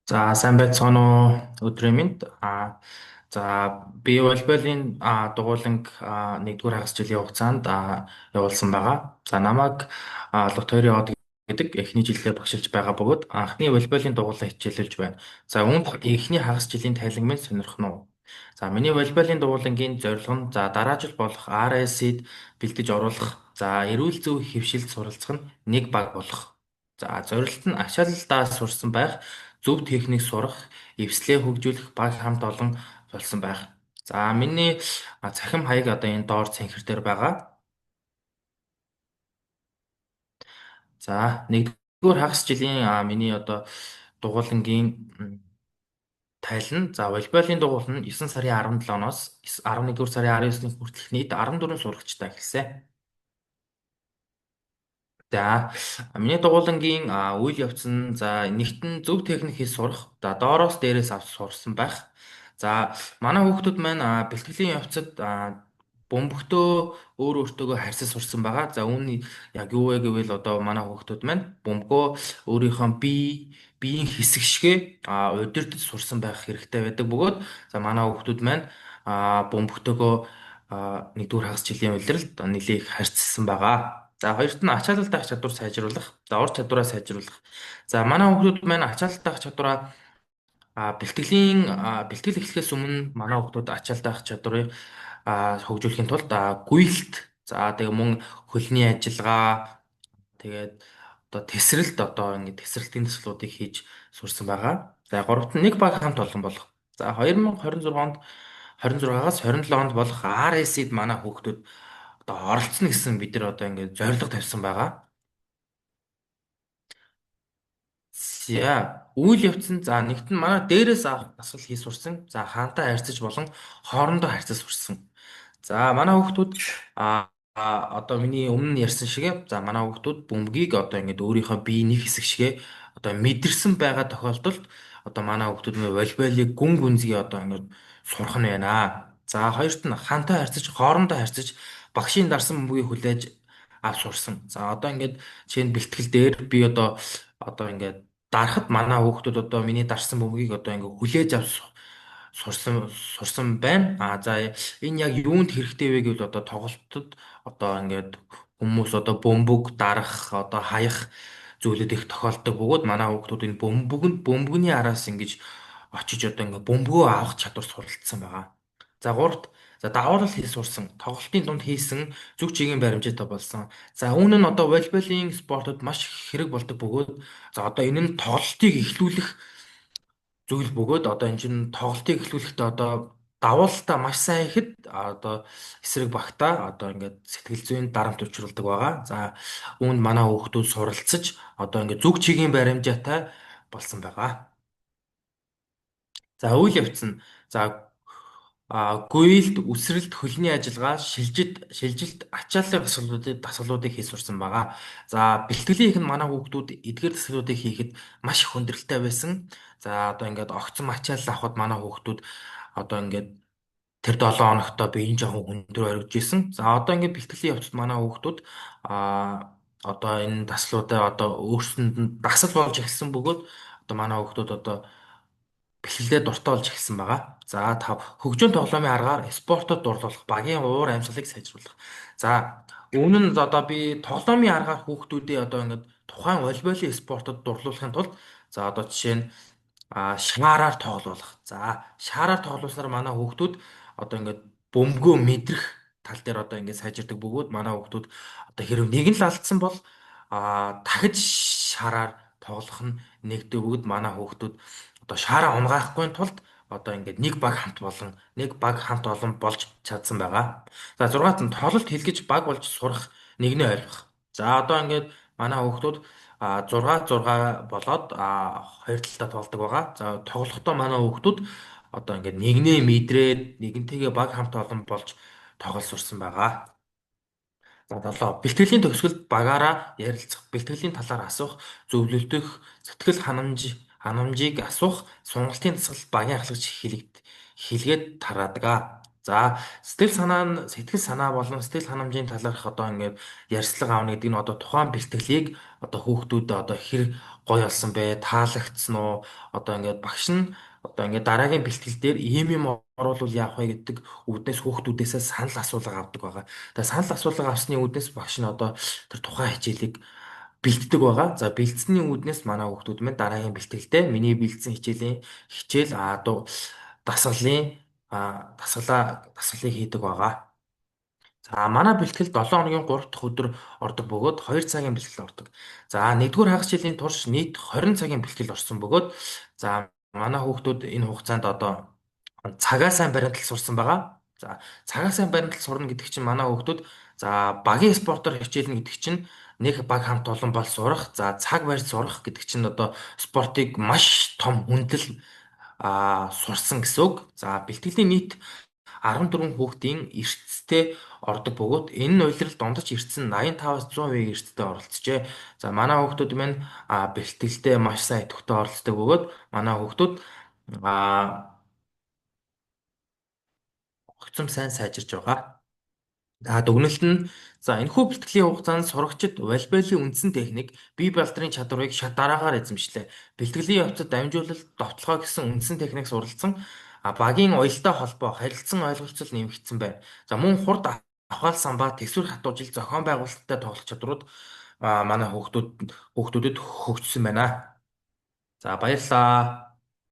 За сайн байцгаана уу өдрийн мэнд. За би волейболын дугууланг нэгдүгээр хагас жилийн хугацаанд явуулсан байгаа. За намайг Лутери од гэдэг эхний жилдээ багшилж байгаа бөгөөд анхны волейболын дугуулаа хичээлүүлж байна. За үүнд эхний хагас жилийн тайлан минь сонирхно уу? За миний волейболын дугуулангийн зорилго нь дараа жил болох RS-д бэлдэж оруулах. За эрүүл зөв хөвшилд суралцах нь нэг баг болох. За зорилт нь ачааллаа сурсан байх, зөв техник сурах, эвслээ хөгжүүлэх баг хамт олон болсон байх. За миний цахим хаяг одоо энэ доор цэнхэр дээр байгаа. За нэгдүгээр хагас жилийн миний одоо дугуулангийн тайлна. За волейболын дугуул нь 9 сарын 17-ноос 11-р сарын 19-ний хүртэлх нийт 14 сурагчтай эхэлсэн. За миний дугуулангийн үйл явц нь нэгтэн зөв техник хийж сурах. За доороос дээрээс авч сурсан байх. За манай хүүхдүүд маань бэлтгэлийн явцад бөмбөгтөө өөр өөртөөгөө харьцаж сурсан байгаа. За үүний яг юу вэ гэвэл одоо манай хүүхдүүд маань бөмбөгөө өөрийнхөө биеийн хэсэг шигэ удирдах сурсан байх хэрэгтэй байдаг бөгөөд за манай хүүхдүүд маань бөмбөгтөөгөө нэгдүгээр хагас жилийн улиралд нэлээх харьцсан байгаа. За хоёрт нь ачаалал даах чадвар сайжруулах. За ур чадвараа сайжруулах. За манай хүүхдүүд маань ачаалал даах чадвараа бэлтгэл эхлэхээс өмнө манай хүүхдүүд ачаалал даах чадварыг хөгжүүлэхийн тулд гүйлт, за тэгээ мөн хөлний ажиллагаа, тэгээд одоо тесрэлт одоо ингэ тесрэлтийн төслүүдийг хийж сурсан байгаа. За гуравт нь нэг баг хамт олон болох. За 2026 онд 26-аас 27 онд болох RS-д манай хүүхдүүд одоо оролцсон гэсэн бид нар одоо ингэ зорилго тавьсан байгаа. За үйл явц нь нэгт нь манай дээрээс авах дасгал хийж сурсан. За хаантай харьцаж болон хоорондоо харьцаж сурсан. За манай хүүхдүүд одоо миний өмнө ярьсан шиг манай хүүхдүүд бөмбөгийг одоо ингээд өөрийнхөө биеийн нэг хэсэг шигээ одоо мэдэрсэн байгаа тохиолдолд одоо манай хүүхдүүд මේ волейболыг гүн гүнзгий одоо ингээд сурах нь байна. За хоёрт нь хаантай харьцаж хоорондоо харьцаж багшийн дарсан бөмбөгийг хүлээж авч сурсан. За одоо ингээд чинь бэлтгэл дээр би одоо ингээд дарахад манай хүүхдүүд одоо миний дарсан бөмбөгийг одоо ингээд хүлээж авч сурсан байна. За энэ яг юунд хэрэгтэй вэ гэвэл одоо тоглолтод одоо ингээд хүмүүс одоо бөмбөг дарах, одоо хаях зүйлүүд их тохиолддог бөгөөд манай хүүхдүүд энэ бөмбөгний араас ингэж очиж одоо ингээд бөмбөгөө авах чадвар суралцсан байгаа. За гуравт даваалал хийж сурсан, тоглолтын дунд хийсэн зүг чигийн баримжаатай болсон. За үүн нь одоо волейболын спортод маш хэрэг болдог бөгөөд за одоо энэ нь тоглолтыг эхлүүлэх зүйл бөгөөд одоо энэ чинь тоглолтыг эхлүүлэхдээ одоо давуулалтаа маш сайн ихэд одоо эсрэг багтаа одоо ингээд сэтгэл зүйн дарамт учруулдаг байгаа. За үүнд манай хүүхдүүд суралцж одоо ингээд зүг чигийн баримжаатай болсон байгаа. За үйл явц нь гуйлд, үсрэлт, хөлний ажиллагаа, шилжилт, ачааллын дасгалуудыг хийж сурсан байгаа. За бэлтгэлийн их нь манай хүүхдүүд эдгээр дасгалуудыг хийхэд маш их хүндрэлтэй байсан. За одоо ингээд огцом ачаалал авахд манай хүүхдүүд одоо ингээд тэр 7 хоногтой би энэ жоохон хүндрэл оргиж исэн. За одоо ингээд бэлтгэлийн явцад манай хүүхдүүд одоо энэ дасгалуудаа одоо өөрсдөнд нь дасал болж эхэлсэн бөгөөд одоо манай хүүхдүүд одоо бэлгэлдээ дуртай болж эхэлсэн байгаа. За хөгжөөн тоглоомын аргаар спортод дурлуулах, багийн уур амьсгалыг сайжруулах. За өмнө нь одоо би тоглоомын аргаар хүүхдүүдээ одоо ингээд тухайн волейболын спортод дурлуулахын тулд за одоо жишээ нь шаараар тоглуулах. За шаараар тоглуулснаар манай хүүхдүүд одоо ингээд бөмбөгөө мэдрэх тал дээр одоо ингээд сайжирдаг бөгөөд манай хүүхдүүд одоо хэрв нэг нь л алдсан бол дахиж шаараар тоглох нь нэгдэг бөгөөд манай хүүхдүүд одоо шаараа унгаахгүй тулд одоо ингээд нэг баг хамт олон болж чадсан байгаа. За 6-т нь тоглолт хэлгэж баг болж сурах, нэгнээ ойлгох. За одоо ингээд манай хүүхдүүд 6 болоод хоёр талдаа тоглодог байгаа. За тоглохдоо манай хүүхдүүд одоо ингээд нэгнээ мэдрээд нэгнтэйгээ баг хамт олон болж тоглож сурсан байгаа. За 7. Бэлтгэлийн төгсгөлд багаараа ярилцах, бэлтгэлийн талаар асуух, зөвлөлдөх, сэтгэл ханамжийг асуух, сонголтын дасгал багийн ахлагч хэлгээд тараадаг. За сэтгэл санаа болон сэтгэл ханамжийн талаарх одоо ингээд ярьцлага аавна гэдэг нь одоо тухайн бэлтгэлийг одоо хүүхдүүд одоо хэр гоё болсон бэ, таалагдсан уу? Одоо ингээд багш нь одоо ингээд дараагийн бэлтгэл дээр ийм юм оруулвал яах вэ гэдэг үүднээс хүүхдүүдээсээ санал асуулга авдаг байгаа. Тэгээ санал асуулга авсны үүднээс багш нь одоо тэр тухайн хичээлийг бэлддэг байгаа. За бэлдсэний үүднээс манай хүүхдүүд маань дараагийн бэлтгэлдээ миний бэлдсэн хичээл дасгалын дасгалыг хийдэг байгаа. За манай бэлтгэл 7 хоногийн 3 дахь өдөр ордог бөгөөд 2 цагийн бэлтгэл ордог. За 1-р хагас жилийн турш нийт 20 цагийн бэлтгэл орсон бөгөөд за манай хүүхдүүд энэ хугацаанд одоо цагаа сайн баримтал сурсан байгаа. За цагаа сайн баримтал сурна гэдэг чинь манай хүүхдүүд за багийн спортоор хичээлнэ гэдэг чинь нэг баг хамт олон бол сурах, за цаг барьж сурах гэдэг чинь одоо спортыг маш том хүндлэл сурсан гэсэн үг. За бэлтгэлийн нийт 14 хүүхдийн эрсдэлтэй ордог бөгөөд энэ нь улирал дундаж эрсдэл нь 85-аас 100% эрсдэлтэй оролцжээ. За манай хүүхдүүд маань бэлтгэлдээ маш сайн идэвхтэй оролцдог бөгөөд манай хүүхдүүд огцом сайн сайжирч байгаа. Дүгнэлт нь за энэхүү бэлтгэлийн хугацаанд сурагчид волейболын үндсэн техник, бие балдрын чадварыг шат дараагаар эзэмшлээ. Бэлтгэлийн явцад дамжуулалт, довтлогоо гэсэн үндсэн техник суралцсан. Багийн уялдаа холбоо, харилцан ойлголцол нэмэгдсэн байна. За мөн хурд авахаал самбаа, тэсвэр хатуужил, зохион байгуулалттай тоглох чадрууд манай хүүхдүүдэд хөгжсөн байна. За баярлалаа.